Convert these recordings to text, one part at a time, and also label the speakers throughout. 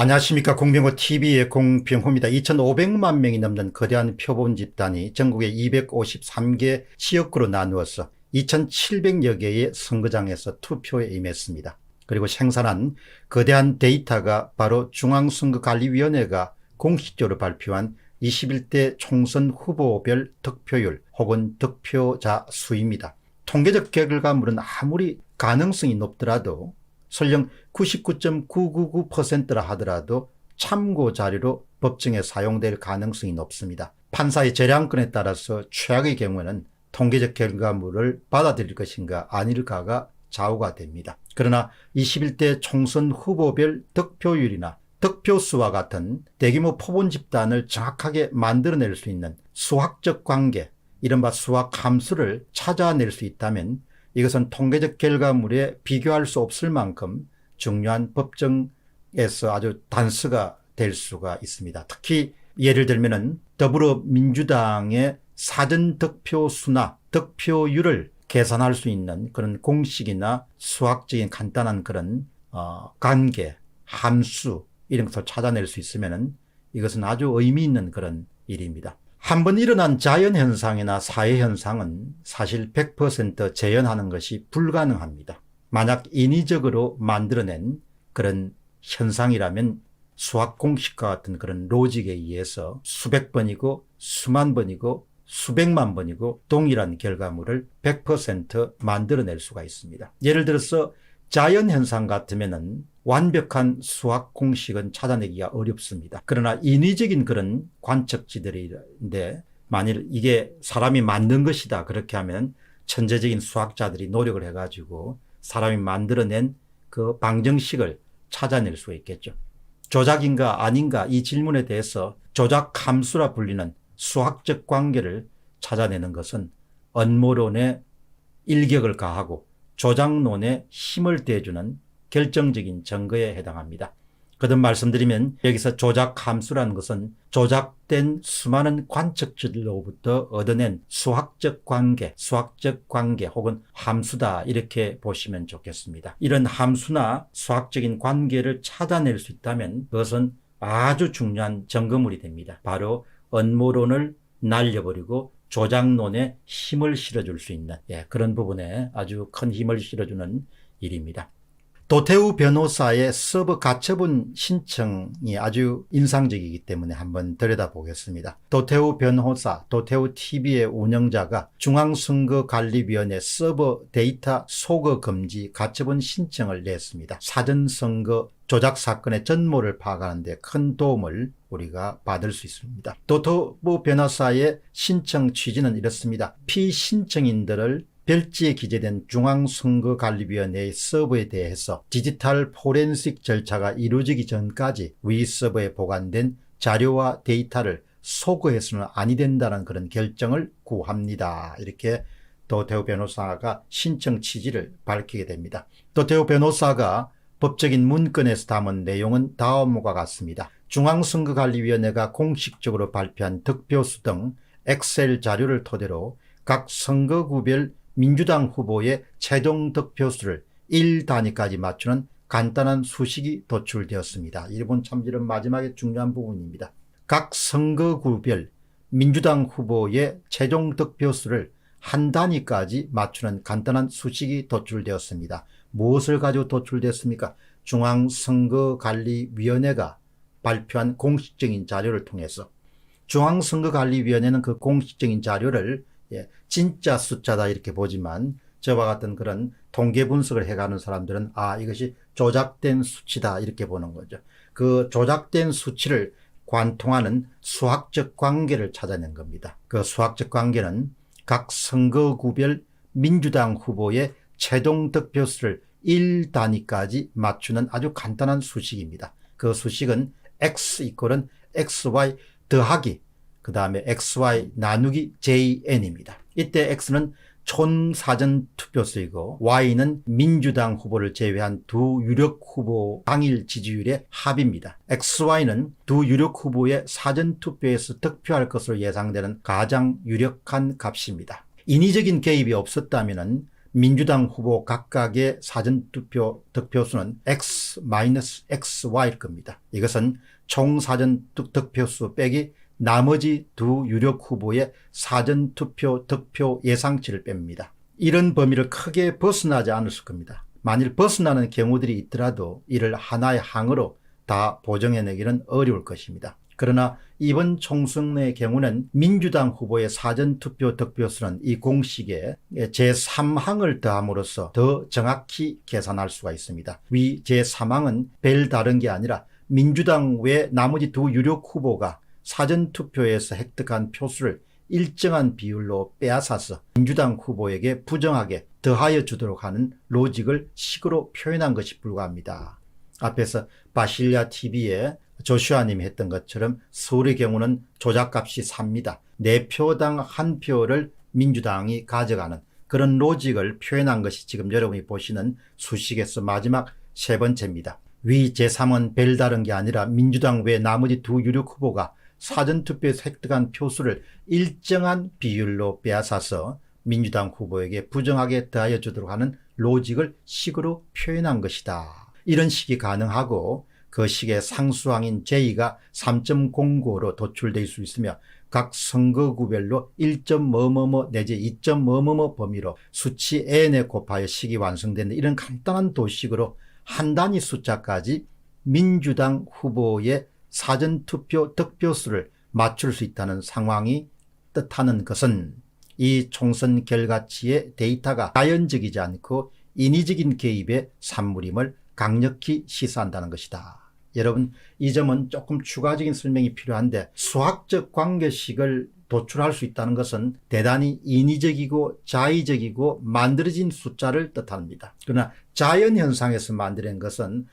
Speaker 1: 안녕하십니까. 공병호 TV의 공병호입니다. 2,500만 명이 넘는 거대한 표본 집단이 전국의 253개 지역구로 나누어서 2,700여 개의 선거장에서 투표에 임했습니다. 그리고 생산한 거대한 데이터가 바로 중앙선거관리위원회가 공식적으로 발표한 21대 총선 후보별 득표율 혹은 득표자 수입니다. 통계적 결과물은 아무리 가능성이 높더라도 설령 99.999%라 하더라도 참고 자료로 법정에 사용될 가능성이 높습니다. 판사의 재량권에 따라서 최악의 경우에는 통계적 결과물을 받아들일 것인가 아닐까가 좌우가 됩니다. 그러나 21대 총선 후보별 득표율이나 득표수와 같은 대규모 표본 집단을 정확하게 만들어낼 수 있는 수학적 관계, 이른바 수학 함수를 찾아낼 수 있다면 이것은 통계적 결과물에 비교할 수 없을 만큼 중요한 법정에서 아주 단서가 될 수가 있습니다. 특히 예를 들면은 더불어민주당의 사전 득표수나 득표율을 계산할 수 있는 그런 공식이나 수학적인 간단한 그런 관계, 함수 이런 것을 찾아낼 수 있으면은 이것은 아주 의미 있는 그런 일입니다. 한번 일어난 자연현상이나 사회현상은 사실 100% 재현하는 것이 불가능합니다. 만약 인위적으로 만들어낸 그런 현상이라면 수학 공식과 같은 그런 로직에 의해서 수백 번이고 수만 번이고 수백만 번이고 동일한 결과물을 100% 만들어낼 수가 있습니다. 예를 들어서 자연현상 같으면은 완벽한 수학 공식은 찾아내기가 어렵습니다. 그러나 인위적인 그런 관측지들인데 만일 이게 사람이 만든 것이다 그렇게 하면 천재적인 수학자들이 노력을 해가지고 사람이 만들어낸 그 방정식을 찾아낼 수 있겠죠. 조작인가 아닌가 이 질문에 대해서 조작 함수라 불리는 수학적 관계를 찾아내는 것은 음모론에 일격을 가하고 조작론에 힘을 대주는 결정적인 증거에 해당합니다. 거듭 말씀드리면 여기서 조작 함수라는 것은 조작된 수많은 관측들로부터 얻어낸 수학적 관계 혹은 함수다 이렇게 보시면 좋겠습니다. 이런 함수나 수학적인 관계를 찾아낼 수 있다면 그것은 아주 중요한 증거물이 됩니다. 바로 음모론을 날려버리고 조작론에 힘을 실어줄 수 있는 그런 부분에 아주 큰 힘을 실어주는 일입니다. 도태우 변호사의 서버 가처분 신청이 아주 인상적이기 때문에 한번 들여다보겠습니다. 도태우 변호사, 도태우 TV의 운영자가 중앙선거관리위원회 서버 데이터 소거 금지 가처분 신청을 냈습니다. 사전선거 조작 사건의 전모를 파악하는 데 큰 도움을 우리가 받을 수 있습니다. 도태우 변호사의 신청 취지는 이렇습니다. 피신청인들을 별지에 기재된 중앙선거관리위원회의 서버에 대해서 디지털 포렌식 절차가 이루어지기 전까지 위 서버에 보관된 자료와 데이터를 소거해서는 아니 된다는 그런 결정을 구합니다. 이렇게 도태우 변호사가 신청 취지를 밝히게 됩니다. 도태우 변호사가 법적인 문건에서 담은 내용은 다음과 같습니다. 중앙선거관리위원회가 공식적으로 발표한 득표수 등 엑셀 자료를 토대로 각 선거구별 민주당 후보의 최종 득표수를 1단위까지 맞추는 간단한 수식이 도출되었습니다. 이 부분 참 이런 마지막에 중요한 부분입니다. 각 선거구별 민주당 후보의 최종 득표수를 한 단위까지 맞추는 간단한 수식이 도출되었습니다. 무엇을 가지고 도출됐습니까? 중앙선거관리위원회가 발표한 공식적인 자료를 통해서 중앙선거관리위원회는 그 공식적인 자료를 진짜 숫자다 이렇게 보지만 저와 같은 그런 통계 분석을 해가는 사람들은 이것이 조작된 수치다 이렇게 보는 거죠. 그 조작된 수치를 관통하는 수학적 관계를 찾아낸 겁니다. 그 수학적 관계는 각 선거구별 민주당 후보의 최종 득표수를 1단위까지 맞추는 아주 간단한 수식입니다. 그 수식은 x 이퀄은 xy 더하기 그 다음에 XY 나누기 JN입니다. 이때 X는 총 사전 투표수이고 Y는 민주당 후보를 제외한 두 유력 후보 당일 지지율의 합입니다. XY는 두 유력 후보의 사전 투표에서 득표할 것으로 예상되는 가장 유력한 값입니다. 인위적인 개입이 없었다면 민주당 후보 각각의 사전투표 득표수는 X-XY일 겁니다. 이것은 총 사전 득표수 빼기 나머지 두 유력 후보의 사전투표 득표 예상치를 뺍니다. 이런 범위를 크게 벗어나지 않았을 겁니다. 만일 벗어나는 경우들이 있더라도 이를 하나의 항으로 다 보정해내기는 어려울 것입니다. 그러나 이번 총선의 경우는 민주당 후보의 사전투표 득표수는 이 공식에 제3항을 더함으로써 더 정확히 계산할 수가 있습니다. 위 제3항은 별다른 게 아니라 민주당 외 나머지 두 유력 후보가 사전투표에서 획득한 표수를 일정한 비율로 빼앗아서 민주당 후보에게 부정하게 더하여 주도록 하는 로직을 식으로 표현한 것이 불과합니다. 앞에서 바실리아 TV에 조슈아님이 했던 것처럼 서울의 경우는 조작값이 삽니다. 4표당 1표를 민주당이 가져가는 그런 로직을 표현한 것이 지금 여러분이 보시는 수식에서 마지막 세 번째입니다. 위 제3은 별다른 게 아니라 민주당 외 나머지 두 유력 후보가 사전투표에서 획득한 표수를 일정한 비율로 빼앗아서 민주당 후보에게 부정하게 더하여 주도록 하는 로직을 식으로 표현한 것이다. 이런 식이 가능하고 그 식의 상수항인 J가 3.09로 도출될 수 있으며 각 선거구별로 1.뭐뭐뭐 내지 2.뭐뭐뭐 범위로 수치 n에 곱하여 식이 완성되는 이런 간단한 도식으로 한 단위 숫자까지 민주당 후보의 사전투표 득표수를 맞출 수 있다는 상황이 뜻하는 것은 이 총선 결과치의 데이터가 자연적이지 않고 인위적인 개입의 산물임을 강력히 시사한다는 것이다. 여러분, 이 점은 조금 추가적인 설명이 필요한데 수학적 관계식을 도출할 수 있다는 것은 대단히 인위적이고 자의적이고 만들어진 숫자를 뜻합니다. 그러나 자연현상에서 만드는 것은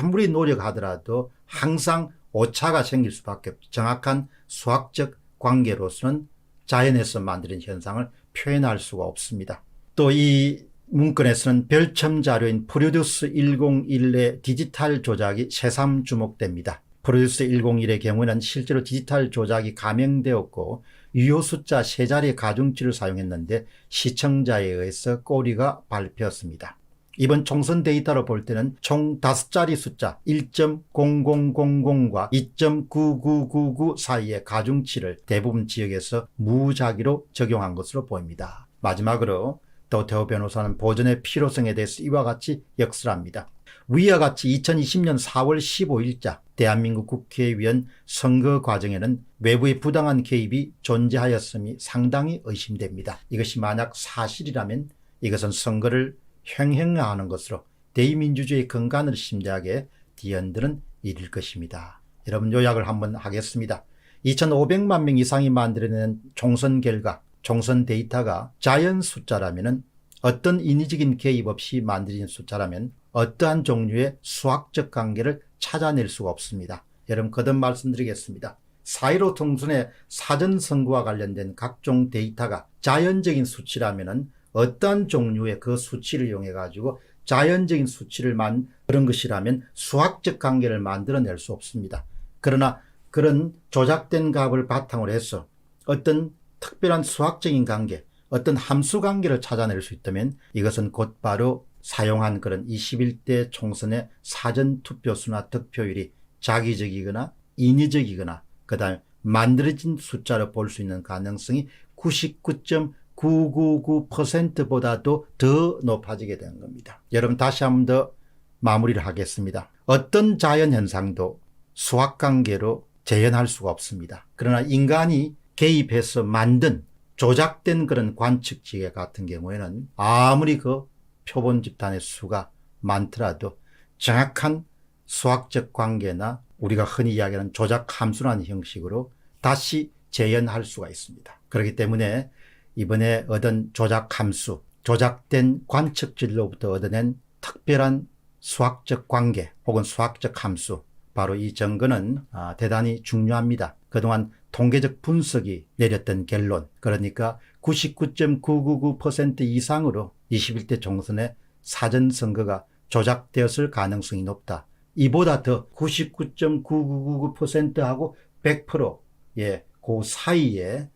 Speaker 1: 아무리 노력하더라도 항상 오차가 생길 수밖에 없죠. 정확한 수학적 관계로서는 자연에서 만드는 현상을 표현할 수가 없습니다. 또 이 문건에서는 별첨 자료인 프로듀스 101의 디지털 조작이 새삼 주목됩니다. 프로듀스 101의 경우는 실제로 디지털 조작이 감행되었고 유효 숫자 3자리의 가중치를 사용했는데 시청자에 의해서 꼬리가 밟혔습니다. 이번 총선 데이터로 볼 때는 총 5자리 숫자 1.0000과 2.9999 사이의 가중치를 대부분 지역에서 무작위로 적용한 것으로 보입니다. 마지막으로 도태우 변호사는 보존의 필요성에 대해서 이와 같이 역설합니다. 위와 같이 2020년 4월 15일자 대한민국 국회의원 선거 과정에는 외부의 부당한 개입이 존재하였음이 상당히 의심됩니다. 이것이 만약 사실이라면 이것은 선거를 횡행하는 것으로 대의민주주의 근간을 심대하게 뒤흔드는 일일 것입니다. 여러분, 요약을 한번 하겠습니다. 2,500만 명 이상이 만들어낸 총선 결과, 총선 데이터가 자연 숫자라면, 어떤 인위적인 개입 없이 만들어진 숫자라면 어떠한 종류의 수학적 관계를 찾아낼 수가 없습니다. 여러분, 거듭 말씀드리겠습니다. 4.15 총선의 사전선거와 관련된 각종 데이터가 자연적인 수치라면 어떠한 종류의 그 수치를 이용해 가지고 자연적인 수치를 그런 것이라면 수학적 관계를 만들어낼 수 없습니다. 그러나 그런 조작된 값을 바탕으로 해서 어떤 특별한 수학적인 관계, 어떤 함수 관계를 찾아낼 수 있다면 이것은 곧바로 사용한 그런 21대 총선의 사전투표수나 득표율이 자기적이거나 인위적이거나 그 다음에 만들어진 숫자로 볼 수 있는 가능성이 99.999%보다도 더 높아지게 되는 겁니다. 여러분, 다시 한 번 더 마무리를 하겠습니다. 어떤 자연현상도 수학관계로 재현할 수가 없습니다. 그러나 인간이 개입해서 만든 조작된 그런 관측지계 같은 경우에는 아무리 그 표본 집단의 수가 많더라도 정확한 수학적 관계나 우리가 흔히 이야기하는 조작 함수라는 형식으로 다시 재현할 수가 있습니다. 그렇기 때문에 이번에 얻은 조작 함수, 조작된 관측질로부터 얻어낸 특별한 수학적 관계 혹은 수학적 함수, 바로 이 증거는 대단히 중요합니다. 그동안 통계적 분석이 내렸던 결론, 그러니까 99.999% 이상으로 21대 총선의 사전선거가 조작되었을 가능성이 높다. 이보다 더 99.9999%하고 100%의 그 사이에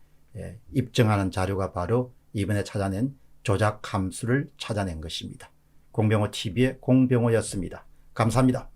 Speaker 1: 입증하는 자료가 바로 이번에 찾아낸 조작 함수를 찾아낸 것입니다. 공병호 TV의 공병호였습니다. 감사합니다.